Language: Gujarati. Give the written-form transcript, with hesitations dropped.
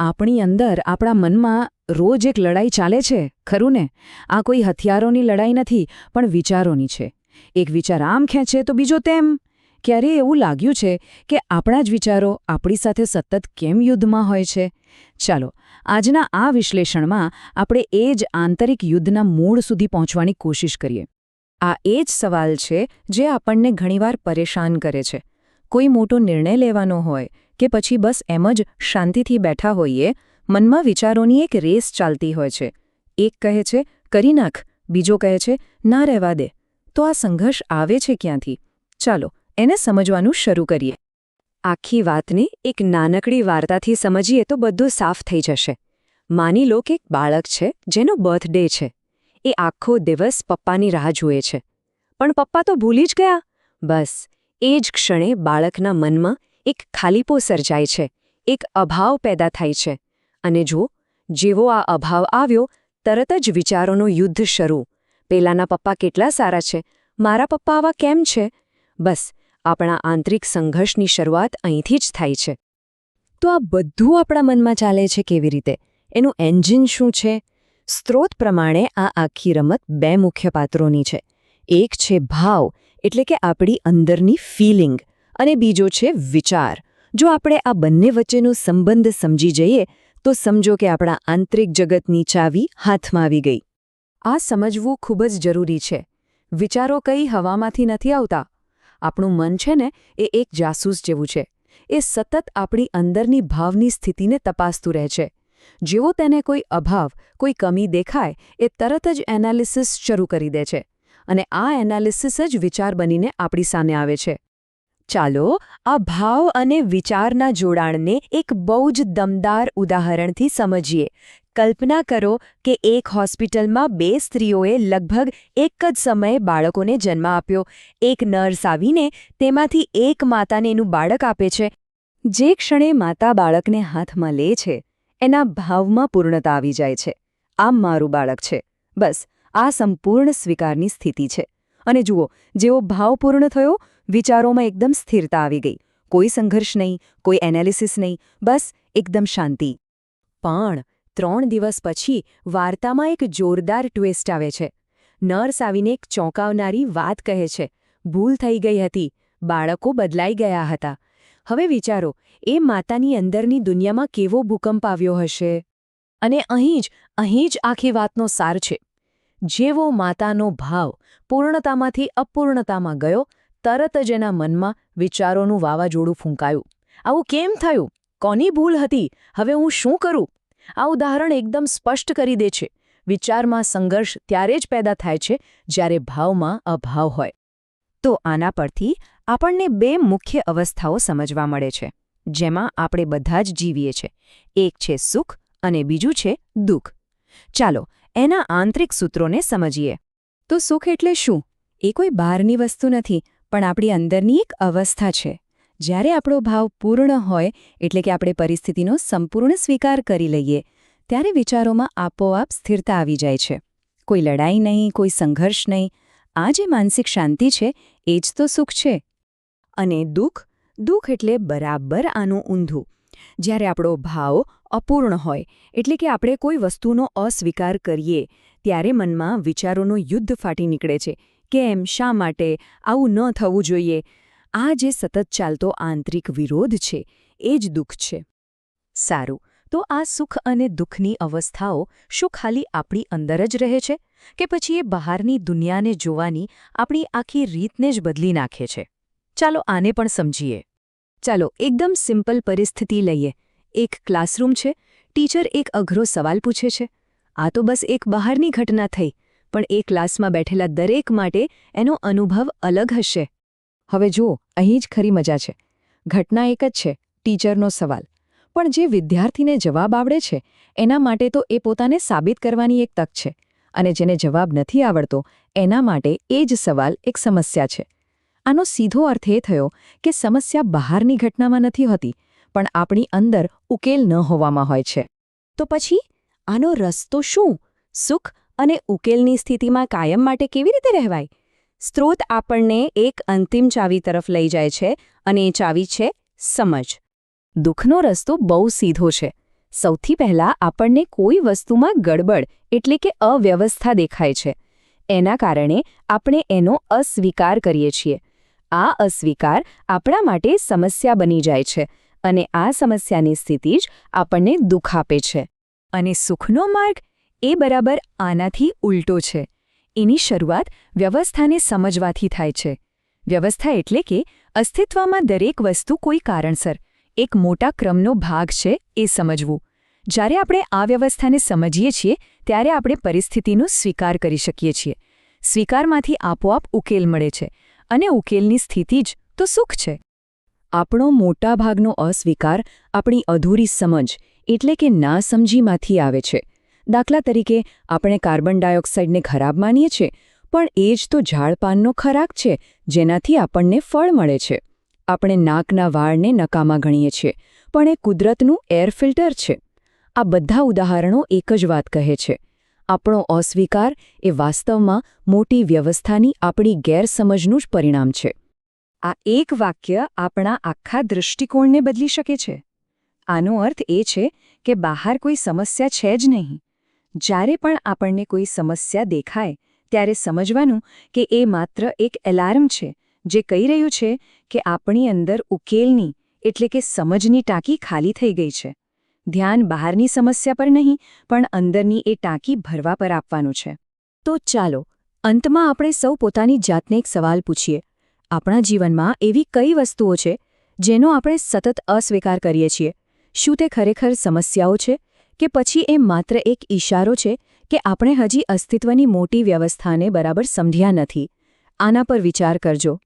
આપણી અંદર આપણા મનમાં રોજ એક લડાઈ ચાલે છે, ખરું ને? આ કોઈ હથિયારોની લડાઈ નથી, પણ વિચારોની છે. એક વિચાર આમ ખેંચે તો બીજો તેમ. ક્યારેય એવું લાગ્યું છે કે આપણા જ વિચારો આપણી સાથે સતત કેમ યુદ્ધમાં હોય છે? ચાલો, આજના આ વિશ્લેષણમાં આપણે એ જ આંતરિક યુદ્ધના મૂળ સુધી પહોંચવાની કોશિશ કરીએ. આ એ જ સવાલ છે જે આપણને ઘણીવાર પરેશાન કરે છે. કોઈ મોટો નિર્ણય લેવાનો હોય કે પછી બસ એમ જ શાંતિથી બેઠા હોઈએ, મનમાં વિચારોની એક રેસ ચાલતી હોય છે. એક કહે છે કરી નાખ, બીજો કહે છે ના રહેવા દે. તો આ સંઘર્ષ આવે છે ક્યાંથી? ચાલો એને સમજવાનું શરૂ કરીએ. આખી વાતને એક નાનકડી વાર્તાથી સમજીએ તો બધું સાફ થઈ જશે. માની લો કે એક બાળક છે જેનો બર્થડે છે. એ આખો દિવસ પપ્પાની રાહ જુએ છે. પણ પપ્પા તો ભૂલી જ ગયા. બસ એ જ ક્ષણે બાળકના મનમાં એક ખાલીપો સર્જાય છે, એક અભાવ પેદા થાય છે. અને જો જેવો આ અભાવ આવ્યો, તરત જ વિચારોનું યુદ્ધ શરૂ. પેલાના પપ્પા કેટલા સારા છે, મારા પપ્પા આવા કેમ છે? બસ આપણા આંતરિક સંઘર્ષની શરૂઆત અહીંથી જ થાય છે. તો આ બધું આપણા મનમાં ચાલે છે કેવી રીતે? એનું એન્જિન શું છે? સ્ત્રોત પ્રમાણે આ આખી રમત બે મુખ્ય પાત્રોની છે. એક છે ભાવ, એટલે કે આપણી અંદરની ફિલિંગ, અને બીજો છે વિચાર. જો આપણે આ બંને વચ્ચેનો સંબંધ સમજી જઈએ તો સમજો કે આપણા આંતરિક જગતની ચાવી હાથમાં આવી ગઈ. આ સમજવું ખૂબ જ જરૂરી છે. વિચારો કંઈ હવામાંથી નથી આવતા. આપણું મન છે ને, એ એક જાસૂસ જેવું છે. એ સતત આપણી અંદરની ભાવની સ્થિતિને તપાસતું રહે છે. જેવો તેને કોઈ અભાવ, કોઈ કમી દેખાય, એ તરત જ એનાલિસિસ શરૂ કરી દે છે. અને આ એનાલિસિસ જ વિચાર બનીને આપણી સામે આવે છે. ચાલો આ ભાવ અને વિચારના જોડાણને એક બહુ જ દમદાર ઉદાહરણથી સમજીએ. કલ્પના કરો કે એક હોસ્પિટલમાં બે સ્ત્રીઓએ લગભગ એક જ સમયે બાળકોને જન્મ આપ્યો. એક નર્સ આવીને તેમાંથી એક માતાને એનું બાળક આપે છે. જે ક્ષણે માતા બાળકને હાથમાં લે છે, એના ભાવમાં પૂર્ણતા આવી જાય છે. આ મારું બાળક છે. બસ આ સંપૂર્ણ સ્વીકારની સ્થિતિ છે. અને જુઓ, જેવો ભાવ પૂર્ણ થયો, વિચારોમાં એકદમ સ્થિરતા આવી ગઈ. કોઈ સંઘર્ષ નહીં, કોઈ એનાલિસિસ નહીં, બસ એકદમ શાંતિ. પણ 3 દિવસ પછી વાર્તામાં એક જોરદાર ટ્વિસ્ટ આવે છે. નર્સ આવીને એક ચોંકાવનારી વાત કહે છે. ભૂલ થઈ ગઈ હતી, બાળકો બદલાઈ ગયા હતા. હવે વિચારો, એ માતાની અંદરની દુનિયામાં કેવો ભૂકંપ આવ્યો હશે? અને અહીં જ આખી વાતનો સાર છે. જેવો માતાનો ભાવ પૂર્ણતામાંથી અપૂર્ણતામાં ગયો, તરત જ એના મનમાં વિચારોનું વાવાઝોડું ફૂંકાયું. આવું કેમ થયું? કોની ભૂલ હતી? હવે હું શું કરું? આ ઉદાહરણ એકદમ સ્પષ્ટ કરી દે છે. વિચારમાં સંઘર્ષ ત્યારે જ પેદા થાય છે જ્યારે ભાવમાં અભાવ હોય. તો આના પરથી આપણને બે મુખ્ય અવસ્થાઓ સમજવા મળે છે, જેમાં આપણે બધા જ જીવીએ છીએ. એક છે સુખ અને બીજું છે દુઃખ. ચાલો એના આંતરિક સૂત્રોને સમજીએ. તો સુખ એટલે શું? એ કોઈ બહારની વસ્તુ નથી, પણ આપણી અંદરની એક અવસ્થા છે. જ્યારે આપણો ભાવ પૂર્ણ હોય, એટલે કે આપણે પરિસ્થિતિનો સંપૂર્ણ સ્વીકાર કરી લઈએ, ત્યારે વિચારોમાં આપોઆપ સ્થિરતા આવી જાય છે. કોઈ લડાઈ નહીં, કોઈ સંઘર્ષ નહીં. આ જે માનસિક શાંતિ છે, એ જ તો સુખ છે. અને દુઃખ એટલે બરાબર આનું ઊંધું. જ્યારે આપણો ભાવ અપૂર્ણ હોય, એટલે કે આપણે કોઈ વસ્તુનો અસ્વીકાર કરીએ, ત્યારે મનમાં વિચારોનું યુદ્ધ ફાટી નીકળે છે. કેમ? શા માટે? આવું ન થવું જોઈએ. આ જે સતત ચાલતો આંતરિક વિરોધ છે, એ જ દુઃખ છે. સારું, તો આ સુખ અને દુઃખની અવસ્થાઓ શું ખાલી આપણી અંદર જ રહે છે, કે પછી એ બહારની દુનિયાને જોવાની આપણી આખી રીતને જ બદલી નાખે છે? ચાલો આને પણ સમજીએ. ચાલો એકદમ સિમ્પલ પરિસ્થિતિ લઈએ. એક ક્લાસરૂમ છે. ટીચર એક અઘરો સવાલ પૂછે છે. આ તો બસ એક બહારની ઘટના થઈ, પણ એ ક્લાસમાં બેઠેલા દરેક માટે એનો અનુભવ અલગ હશે. હવે જુઓ, અહીં જ ખરી મજા છે. ઘટના એક જ છે, ટીચરનો સવાલ. પણ જે વિદ્યાર્થીને જવાબ આવડે છે, એના માટે તો એ પોતાને સાબિત કરવાની એક તક છે. અને જેને જવાબ નથી આવડતો, એના માટે એ જ સવાલ એક સમસ્યા છે. આનો સીધો અર્થ એ થયો કે સમસ્યા બહારની ઘટનામાં નથી હોતી, પણ આપણી અંદર ઉકેલ ન હોવામાં હોય છે. તો પછી આનો રસ્તો શું? સુખ અને ઉકેલની સ્થિતિમાં કાયમ માટે કેવી રીતે રહેવાય? સ્ત્રોત આપણને એક અંતિમ ચાવી તરફ લઈ જાય છે, અને એ ચાવી છે સમજ. દુઃખનો રસ્તો બહુ સીધો છે. સૌથી પહેલાં આપણને કોઈ વસ્તુમાં ગડબડ એટલે કે અવ્યવસ્થા દેખાય છે. એના કારણે આપણે એનો અસ્વીકાર કરીએ છીએ. આ અસ્વીકાર આપણા માટે સમસ્યા બની જાય છે અને આ સમસ્યાની સ્થિતિ જ આપણને દુઃખ આપે છે. અને સુખનો માર્ગ એ બરાબર આનાથી ઉલટો છે. એની શરૂઆત વ્યવસ્થાને સમજવાથી થાય છે. વ્યવસ્થા એટલે કે અસ્તિત્વમાં દરેક વસ્તુ કોઈ કારણસર એક મોટા ક્રમનો ભાગ છે એ સમજવું. જ્યારે આપણે આ વ્યવસ્થાને સમજીએ છીએ ત્યારે આપણે પરિસ્થિતિનો સ્વીકાર કરી શકીએ છીએ. સ્વીકારમાંથી આપોઆપ ઉકેલ મળે છે અને ઉકેલની સ્થિતિ જ તો સુખ છે. આપણો મોટાભાગનો અસ્વીકાર આપણી અધૂરી સમજ એટલે કે નાસમજીમાંથી આવે છે. દાખલા તરીકે આપણે કાર્બન ડાયોક્સાઇડને ખરાબ માનીએ છીએ, પણ એ જ તો ઝાડપાનનો ખોરાક છે જેનાથી આપણને ફળ મળે છે. આપણે નાકના વાળને નકામા ગણીએ છીએ, પણ એ કુદરતનું એર ફિલ્ટર છે. આ બધા ઉદાહરણો એક જ વાત કહે છે. આપણો અસ્વીકાર એ વાસ્તવમાં મોટી વ્યવસ્થાની આપણી ગેરસમજનું જ પરિણામ છે. આ એક વાક્ય આપણા આખા દૃષ્ટિકોણને બદલી શકે છે. આનો અર્થ એ છે કે બહાર કોઈ સમસ્યા છે જ નહીં. જ્યારે પણ આપણને કોઈ સમસ્યા દેખાય ત્યારે સમજવાનું કે એ માત્ર એક એલાર્મ છે જે કહી રહ્યું છે કે આપણી અંદર ઉકેલની એટલે કે સમજની ટાંકી ખાલી થઈ ગઈ છે. ધ્યાન બહારની સમસ્યા પર નહીં પણ અંદરની એ ટાંકી ભરવા પર આપવાનું છે. તો ચાલો અંતમાં આપણે સૌ પોતાની જાતને એક સવાલ પૂછીએ. આપણા જીવનમાં એવી કઈ વસ્તુઓ છે જેનો આપણે સતત અસ્વીકાર કરીએ છીએ? શું તે ખરેખર સમસ્યાઓ છે કે પછી એ માત્ર એક ઈશારો છે કે આપણે હજી અસ્તિત્વની મોટી વ્યવસ્થાને બરાબર સમજ્યા નથી? આના પર વિચાર કરજો.